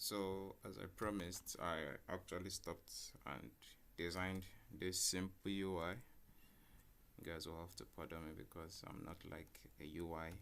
So as I promised, I actually stopped and designed this simple UI. You guys will have to pardon me because I'm not like a UI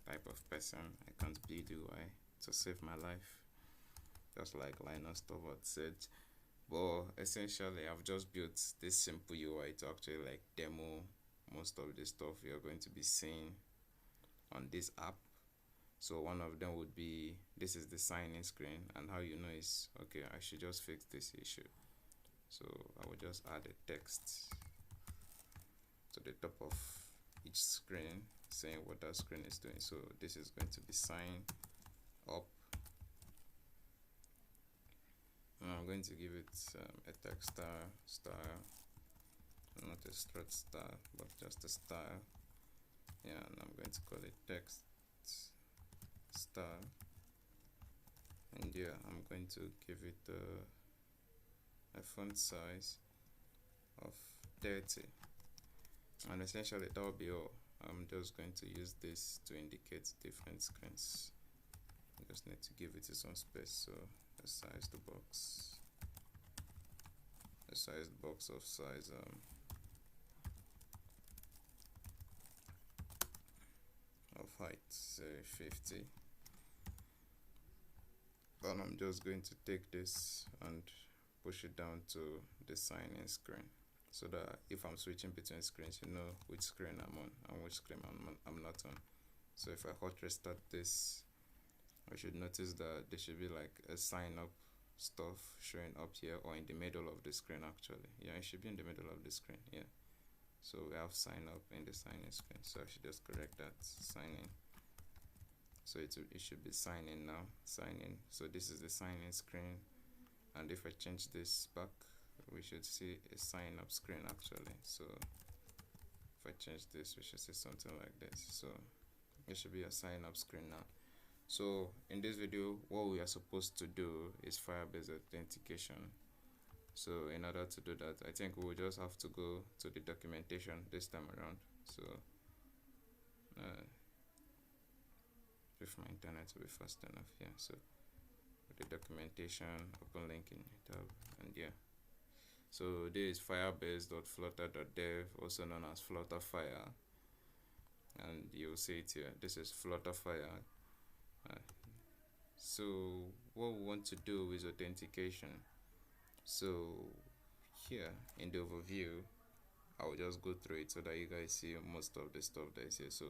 type of person. I can't build UI to save my life, just like Linus Torvalds said. But essentially, I've just built this simple UI to actually like demo most of the stuff you're going to be seeing on this app. So one of them would be, this is the sign-in screen, and how you know is, okay, I should just fix this issue. So I will just add a text to the top of each screen saying what that screen is doing. So this is going to be sign up, and I'm going to give it a text style, not a strut style, but just a style. Yeah, and I'm going to call it text style, and yeah, I'm going to give it a font size of 30, and essentially that will be all. I'm just going to use this to indicate different screens. I just need to give it some space. So the size the box of size of height, say 50. And I'm just going to take this and push it down to the sign-in screen, so that if I'm switching between screens, you know which screen I'm on and which screen I'm not on. So if I hot restart this, I should notice that there should be like a sign up stuff showing up here, or in the middle of the screen. Actually, yeah, it should be in the middle of the screen. Yeah, so we have sign up in the sign-in screen, so I should just correct that, sign in. So it should be sign in now, sign in. So this is the sign in screen, and if I change this back, we should see a sign up screen actually. So if I change this, we should see something like this. So it should be a sign up screen now. So in this video, what we are supposed to do is Firebase Authentication. So in order to do that, I think we will just have to go to the documentation this time around. So if my internet will be fast enough, yeah. So the documentation, open link in tab, and yeah. So this is firebase.flutter.dev, also known as Flutterfire, and you'll see it here. This is Flutterfire. So what we want to do is authentication. So here in the overview, I will just go through it so that you guys see most of the stuff that is here. So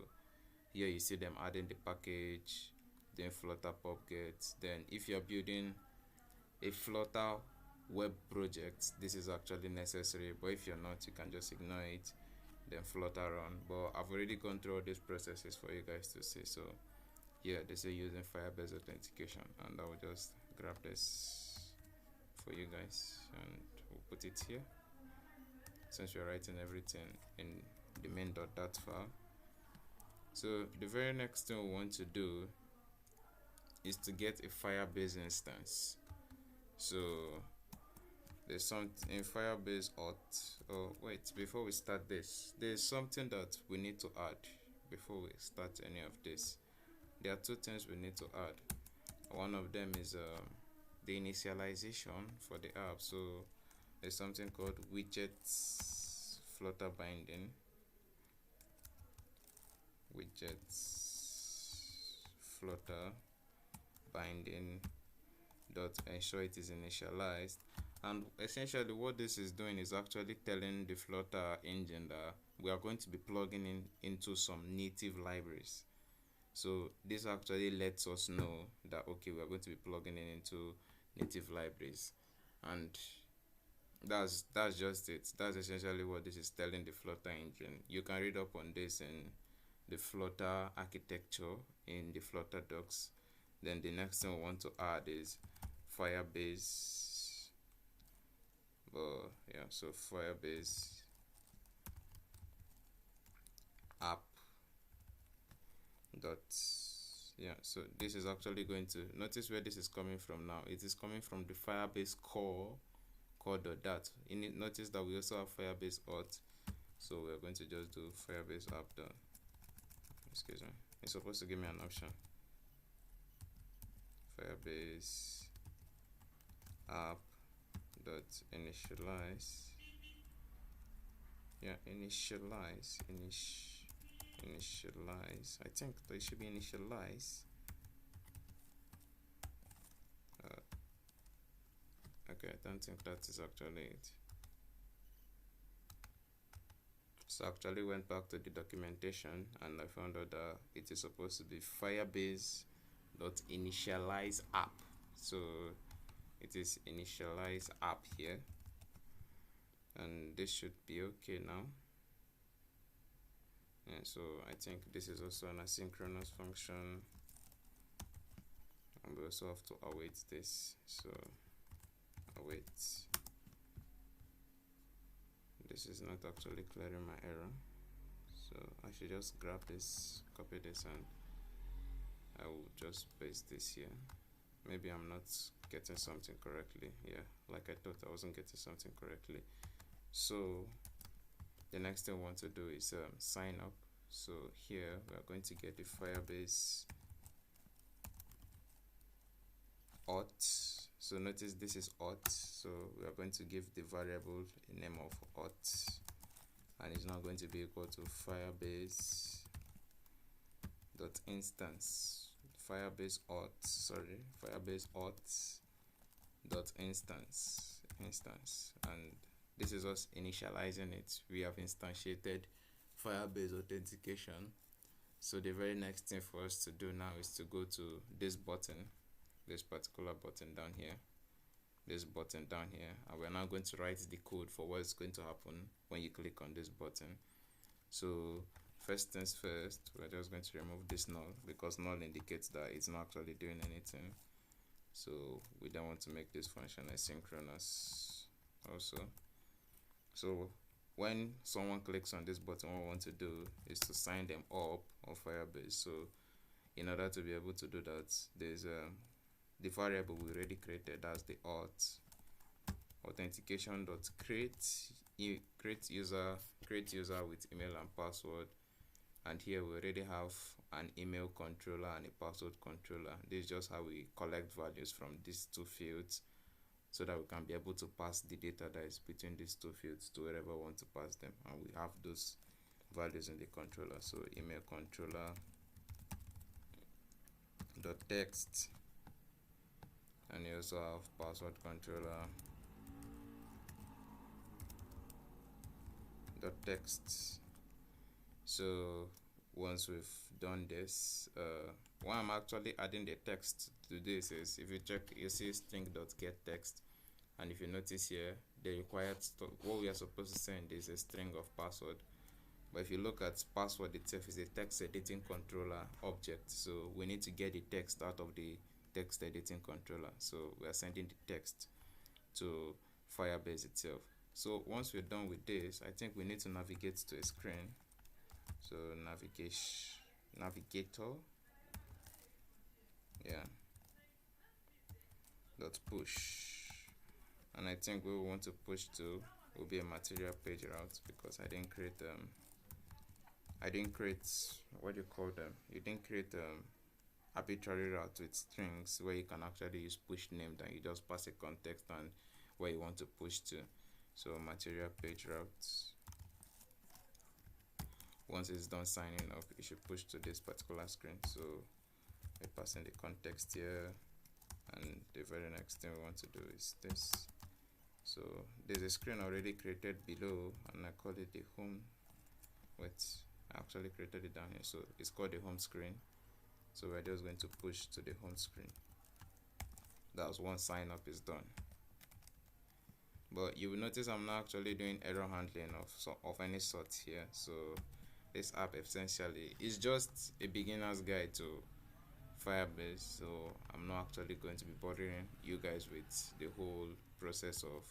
here you see them adding the package, then Flutter pub-get. Then if you're building a Flutter web project, this is actually necessary, but if you're not, you can just ignore it, then Flutter run. But I've already gone through all these processes for you guys to see. So yeah, they say using Firebase Authentication, and I will just grab this for you guys and we'll put it here, since we're writing everything in the main.dat file. So the very next thing we want to do is to get a Firebase instance. So there's something in Firebase auth. Oh wait, before we start this, there's something that we need to add before we start any of this. There are two things we need to add. One of them is the initialization for the app. So there's something called widgets flutter binding, widgets flutter binding dot ensure it is initialized. And essentially what this is doing is actually telling the Flutter engine that we are going to be plugging in into some native libraries. So this actually lets us know that okay, we are going to be plugging in into native libraries, and that's just it. That's essentially what this is telling the Flutter engine. You can read up on this in the Flutter architecture in the Flutter docs. Then the next thing we want to add is Firebase. But yeah, so Firebase app dot, yeah, so this is actually going to notice where this is coming from now. It is coming from the Firebase core.dat. In it, notice that we also have Firebase auth, so we're going to just do Firebase app dot, it's supposed to give me an option, Firebase app dot initialize. Yeah, initialize. I think there should be initialize. Okay, I don't think that is actually it. So I actually went back to the documentation and I found out that it is supposed to be Firebase dot initialize app. So it is initialize app here, and this should be okay now. And so I think this is also an asynchronous function, and we also have to await this. So await. This is not actually clearing my error, so I should just grab this, copy this, and I will just paste this here. Maybe I'm not getting something correctly. Yeah, like I thought I wasn't getting something correctly. So the next thing I want to do is sign up. So here we are going to get the Firebase auth. So notice this is auth, so we are going to give the variable a name of auth, and it's now going to be equal to Firebase dot instance. Firebase auth dot instance, and this is us initializing it. We have instantiated Firebase authentication. So the very next thing for us to do now is to go to this button, this particular button down here, and we're now going to write the code for what's going to happen when you click on this button. So first things first, we're just going to remove this null, because null indicates that it's not actually doing anything. So we don't want to make this function asynchronous also. So when someone clicks on this button, what we want to do is to sign them up on Firebase. So in order to be able to do that, there's the variable we already created, that's the auth authentication dot create user with email and password. And here we already have an email controller and a password controller. This is just how we collect values from these two fields, so that we can be able to pass the data that is between these two fields to wherever we want to pass them, and we have those values in the controller. So email controller dot text, and you also have password controller dot text. So once we've done this, why I'm actually adding the text to this is, if you check, you see string.getText, and if you notice here, the required what we are supposed to send is a string of password. But if you look at password itself, is a text editing controller object, so we need to get the text out of the text editing controller. So we are sending the text to Firebase itself. So once we're done with this, I think we need to navigate to a screen. So navigator, yeah, dot push, and I think we want to push to will be a material page route, because I didn't create what do you call them? You didn't create arbitrary route with strings where you can actually use push named, and you just pass a context and where you want to push to. So material page routes. Once it's done signing up, you should push to this particular screen. So we're passing the context here, and the very next thing we want to do is this. So there's a screen already created below, and I call it the home. Wait, I actually created it down here, so it's called the home screen. So we're just going to push to the home screen. That's once sign up is done. But you will notice I'm not actually doing error handling of any sort here. So this app essentially is just a beginner's guide to Firebase, so I'm not actually going to be bothering you guys with the whole process of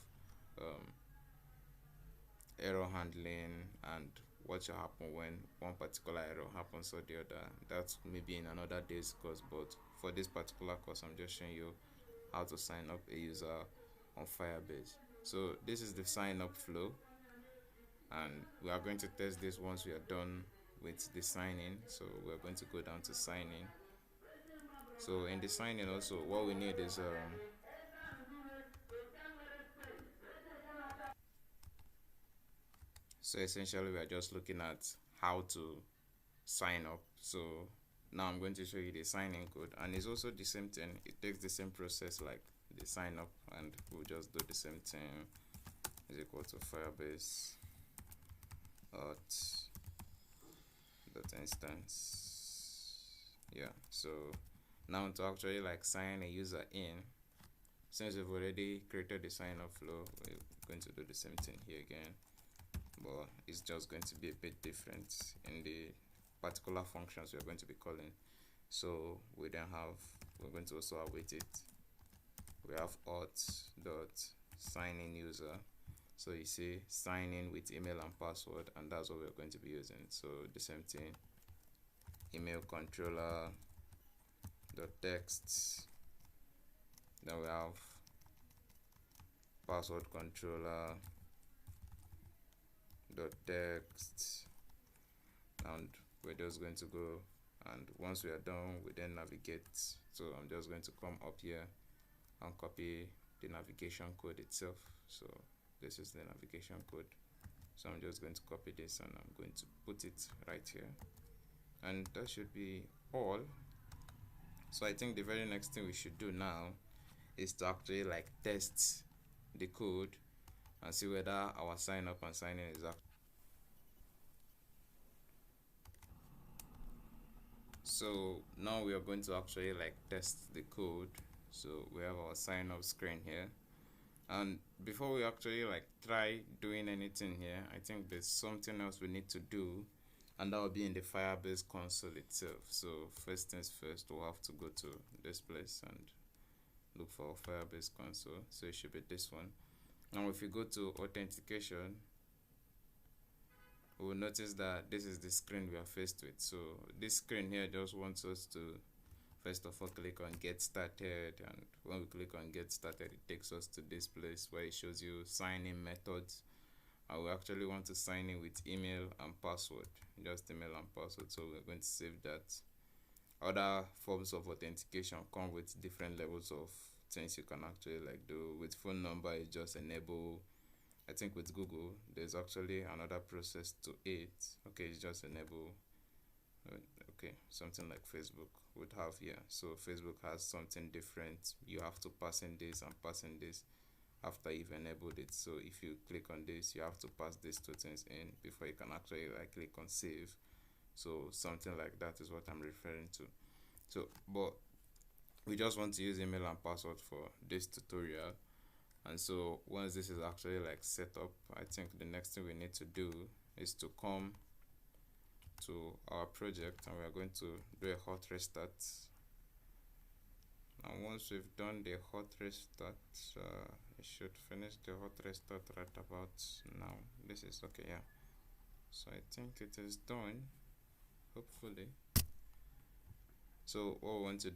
error handling and what should happen when one particular error happens or the other. That's maybe in another day's course, but for this particular course I'm just showing you how to sign up a user on Firebase. So this is the sign up flow, and we are going to test this once we are done with the sign in. So we're going to go down to sign in. So in the sign in also, what we need is So essentially we are just looking at how to sign up. So now I'm going to show you the sign-in code, and it's also the same thing. It takes the same process like the sign up, and we'll just do the same thing. Is equal to Firebase instance. Yeah, so now to actually like sign a user in, since we've already created the sign up flow, we're going to do the same thing here again, but it's just going to be a bit different in the particular functions we're going to be calling. So we're going to also await it. We have auth.sign in user. So you see sign in with email and password, and that's what we're going to be using. So the same thing, email controller dot text, then we have password controller dot text, and we're just going to go, and once we are done we then navigate. So I'm just going to come up here and copy the navigation code itself. So this is the navigation code, so I'm just going to copy this and I'm going to put it right here, and that should be all. So I think the very next thing we should do now is to actually like test the code and see whether our sign up and sign in is actually. So now we are going to actually like test the code. So we have our sign up screen here, and before we actually like try doing anything here, I think there's something else we need to do, and that will be in the Firebase console itself. So first things first, we'll have to go to this place and look for Firebase console. So it should be this one. Now if you go to authentication, we will notice that this is the screen we are faced with. So this screen here just wants us to first of all click on get started, and when we click on get started, it takes us to this place where it shows you sign in methods, and we actually want to sign in with email and password, just email and password. So we're going to save that. Other forms of authentication come with different levels of things you can actually like do. With phone number, it just enable. I think with Google there's actually another process to it. Okay, it's just enable. Okay, something like Facebook would have here. So Facebook has something different. You have to pass in this and pass in this after you've enabled it. So if you click on this, you have to pass these two things in before you can actually like click on save. So something like that is what I'm referring to. So but we just want to use email and password for this tutorial. And so once this is actually like set up, I think the next thing we need to do is to come to our project, and we are going to do a hot restart. And once we've done the hot restart, it should finish the hot restart right about now. This is okay, yeah. So I think it is done, hopefully. So what we want to do